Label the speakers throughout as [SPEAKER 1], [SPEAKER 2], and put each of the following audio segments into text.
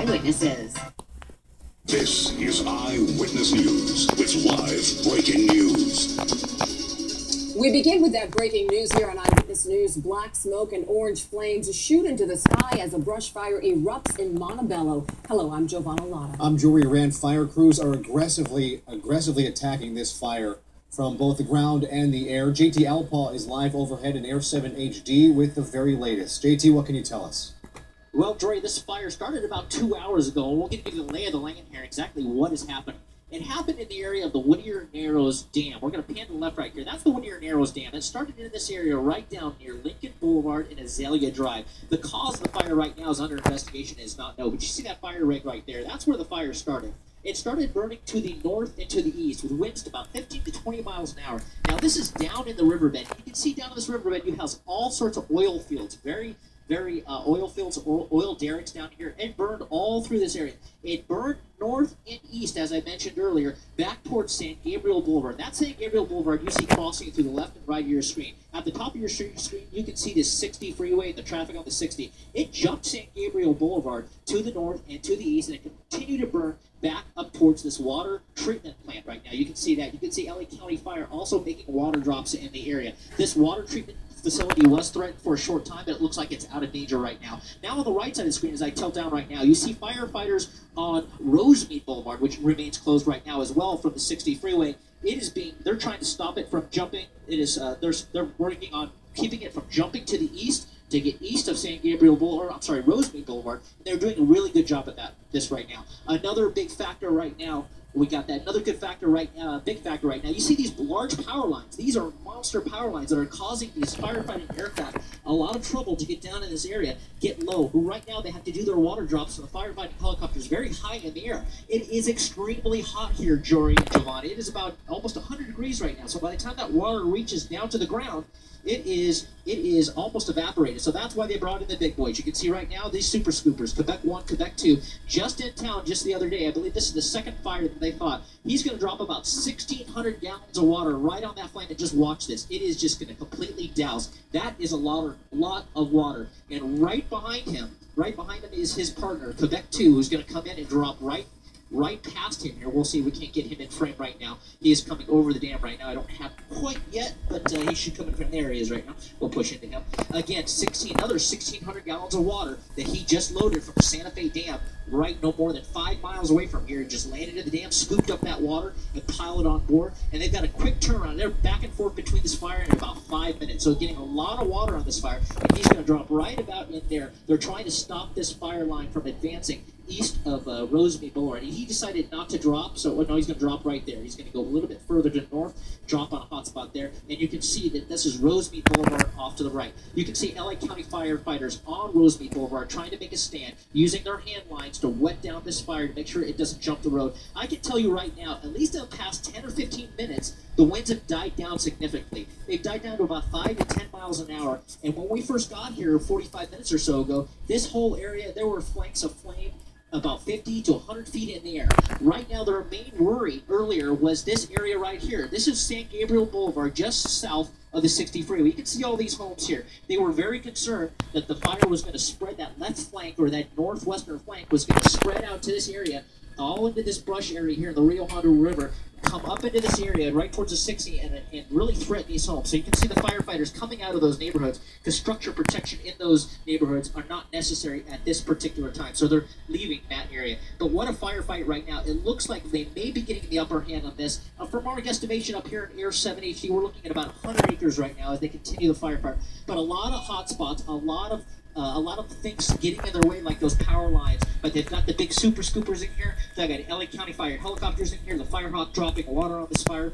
[SPEAKER 1] eyewitnesses.
[SPEAKER 2] This is Eyewitness News with live breaking news.
[SPEAKER 3] We begin with that breaking news here on Eyewitness News. Black smoke and orange flames shoot into the sky as a brush fire erupts in Montebello. Hello, I'm Giovanna Lotta.
[SPEAKER 4] I'm Jory Rand. Fire crews are aggressively attacking this fire from both the ground and the air. JT Alpaw is live overhead in Air 7 HD with the very latest. JT, what can you tell us?
[SPEAKER 5] Well, Jory, this fire started about 2 hours ago, and we'll give you the lay of the land here, exactly what is happening. It happened in the area of the Whittier Narrows Dam. We're going to pan to the left right here. That's the Whittier Narrows Dam. It started in this area right down near Lincoln Boulevard and Azalea Drive. The cause of the fire right now is under investigation and is not known. But you see that fire rig right there? That's where the fire started. It started burning to the north and to the east with winds to about 15 to 20 miles an hour. Now, this is down in the riverbed. You can see down in this riverbed, you have all sorts of oil fields, very oil fields, oil derricks down here. It burned all through this area. It burned north and east, as I mentioned earlier, back towards San Gabriel Boulevard. That's San Gabriel Boulevard you see crossing through the left and right of your screen. At the top of your screen, you can see this 60 freeway and the traffic on the 60. It jumped San Gabriel Boulevard to the north and to the east, and it continued to burn back up towards this water treatment plant right now. You can see that. You can see LA County Fire also making water drops in the area. This water treatment facility was threatened for a short time, but it looks like it's out of danger right now. Now on the right side of the screen, as I tilt down right now, you see firefighters on Rosemead Boulevard, which remains closed right now as well from the 60 freeway. They're trying to stop it from jumping. They're working on keeping it from jumping to the east to get east of San Gabriel Boulevard, Rosemead Boulevard. They're doing a really good job at this right now. Another big factor right now, we got that. Another big factor right now. You see these large power lines. These are monster power lines that are causing these firefighting aircraft a lot of trouble to get down in this area, get low. Right now, they have to do their water drops for the firefighting helicopters very high in the air. It is extremely hot here, Jory and Giovanni. It is about almost 100 degrees right now. So by the time that water reaches down to the ground, it is almost evaporated. So that's why they brought in the big boys. You can see right now these super scoopers, Quebec 1, Quebec 2, just in town just the other day. I believe this is the second fire that they fought. He's going to drop about 1,600 gallons of water right on that flame, and just watch this. It is just going to completely douse. That is a lot of water. And right behind him is his partner, Quebec 2, who's going to come in and drop right past him here. We'll see. We can't get him in frame right now. He is coming over the dam right now. I don't have quite yet, but he should come in from there. He is right now. We'll push into him. Again, another 1,600 gallons of water that he just loaded from the Santa Fe Dam right no more than 5 miles away from here. Just landed in the dam, scooped up that water, and piled it on board. And they've got a quick turnaround. They're back and forth between this fire in about 5 minutes. So getting a lot of water on this fire, and he's going to drop right about in there. They're trying to stop this fire line from advancing east of Rosemead Boulevard. He decided not to drop, so no, he's going to drop right there. He's going to go a little bit further to the north, drop on a hot spot there, and you can see that this is Rosemead Boulevard off to the right. You can see LA County firefighters on Rosemead Boulevard trying to make a stand, using their hand lines to wet down this fire to make sure it doesn't jump the road. I can tell you right now, at least in the past 10 or 15 minutes, the winds have died down significantly. They've died down to about 5 to 10 miles an hour, and when we first got here 45 minutes or so ago, this whole area, there were flanks of flame about 50 to 100 feet in the air. Right now, their main worry earlier was this area right here. This is San Gabriel Boulevard, just south of the 60 freeway. You can see all these homes here. They were very concerned that the fire was going to spread, that left flank or that northwestern flank was going to spread out to this area, all into this brush area here in the Rio Hondo River, come up into this area right towards the 60 and really threaten these homes. So you can see the firefighters coming out of those neighborhoods because structure protection in those neighborhoods are not necessary at this particular time. So they're leaving that area. But what a firefight right now. It looks like they may be getting the upper hand on this. From our guesstimation up here in Air 7 HD, we're looking at about 100 acres right now as they continue the firefight. But a lot of hot spots, a lot of things getting in their way, like those power lines, but they've got the big super scoopers in here. They've got LA County Fire helicopters in here, the Firehawk dropping water on this fire,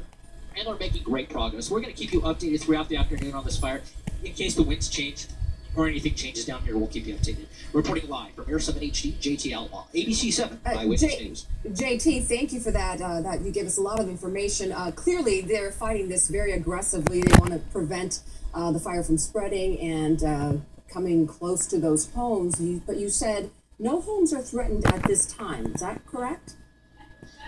[SPEAKER 5] and they're making great progress. We're going to keep you updated throughout the afternoon on this fire. In case the winds change or anything changes down here, we'll keep you updated. Reporting live from Air 7 HD, JT Alpaw, ABC 7, Eyewitness News.
[SPEAKER 3] JT, thank you for that. That you gave us a lot of information. Clearly, they're fighting this very aggressively. They want to prevent the fire from spreading and coming close to those homes, but you said no homes are threatened at this time. Is that correct?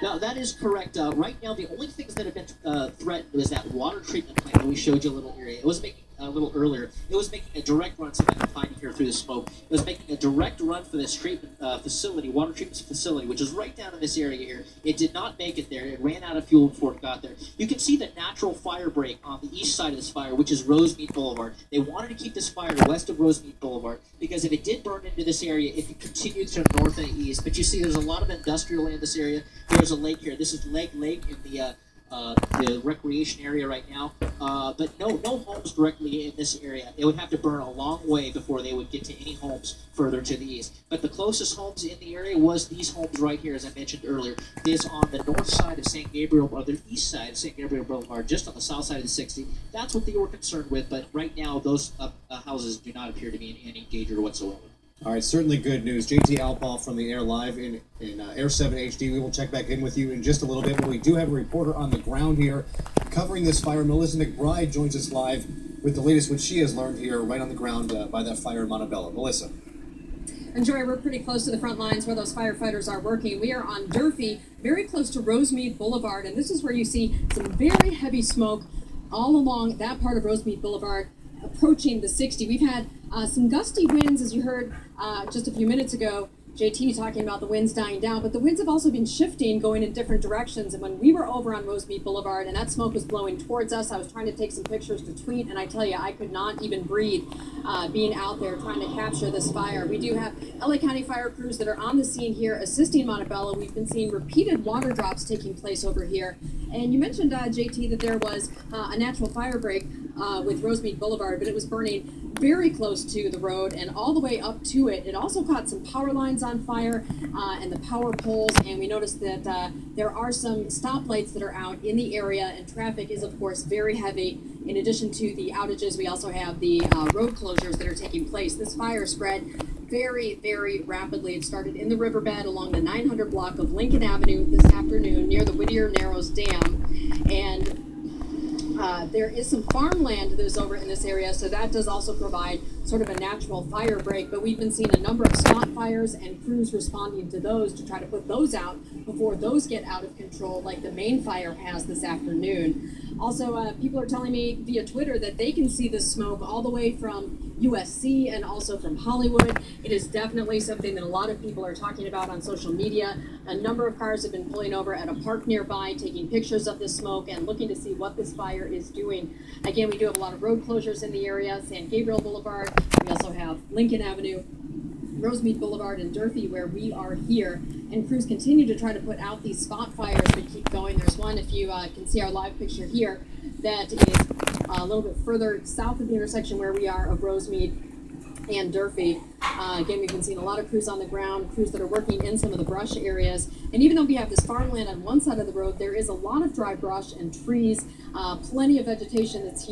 [SPEAKER 5] No, that is correct. Right now, the only things that have been threatened was that water treatment plant that we showed you a little area. It was making a little earlier, it was making a direct run, so I can find here through the smoke. It was making a direct run for this treatment facility, water treatment facility, which is right down in this area here. It did not make it there. It ran out of fuel before it got there. You can see the natural fire break on the east side of this fire, which is Rosemead Boulevard. They wanted to keep this fire west of Rosemead Boulevard because if it did burn into this area, it could continue to the north and east. But you see, there's a lot of industrial in this area. There's a lake here. This is Lake in the recreation area right now, but no homes directly in this area. They would have to burn a long way before they would get to any homes further to the east. But the closest homes in the area was these homes right here, as I mentioned earlier. It is on the north side of St. Gabriel, or the east side of St. Gabriel Boulevard, just on the south side of the 60. That's what they were concerned with, but right now those houses do not appear to be in any danger whatsoever.
[SPEAKER 4] All right, certainly good news. JT Alpal from the air live in Air 7 HD. We will check back in with you in just a little bit, but we do have a reporter on the ground here covering this fire. Melissa McBride joins us live with the latest, what she has learned here right on the ground by that fire in Montebello. Melissa.
[SPEAKER 1] And Joy, we're pretty close to the front lines where those firefighters are working. We are on Durfee, very close to Rosemead Boulevard, and this is where you see some very heavy smoke all along that part of Rosemead Boulevard, approaching the 60. We've had some gusty winds, as you heard just a few minutes ago. JT talking about the winds dying down, but the winds have also been shifting, going in different directions. And when we were over on Rosemead Boulevard and that smoke was blowing towards us, I was trying to take some pictures to tweet, and I tell you, I could not even breathe being out there trying to capture this fire. We do have LA County fire crews that are on the scene here assisting Montebello. We've been seeing repeated water drops taking place over here. And you mentioned, JT, that there was a natural fire break with Rosemead Boulevard, but it was burning very close to the road and all the way up to it. It also caught some power lines on fire and the power poles, and we noticed that there are some stoplights that are out in the area, and traffic is, of course, very heavy. In addition to the outages, we also have the road closures that are taking place. This fire spread very, very rapidly. It started in the riverbed along the 900 block of Lincoln Avenue this afternoon near the Whittier Narrows Dam, and there is some farmland that is over in this area, so that does also provide sort of a natural fire break. But we've been seeing a number of spot fires and crews responding to those to try to put those out before those get out of control, like the main fire has this afternoon. Also, people are telling me via Twitter that they can see the smoke all the way from USC and also from Hollywood. It is definitely something that a lot of people are talking about on social media. A number of cars have been pulling over at a park nearby, taking pictures of the smoke and looking to see what this fire is doing. Again, we do have a lot of road closures in the area. San Gabriel Boulevard, we also have Lincoln Avenue, Rosemead Boulevard, and Durfee, where we are here. And crews continue to try to put out these spot fires that keep going. There's one, if you can see our live picture here, that is a little bit further south of the intersection where we are of Rosemead and Durfee. Again, we've been seeing a lot of crews on the ground, crews that are working in some of the brush areas. And even though we have this farmland on one side of the road, there is a lot of dry brush and trees, plenty of vegetation that's here.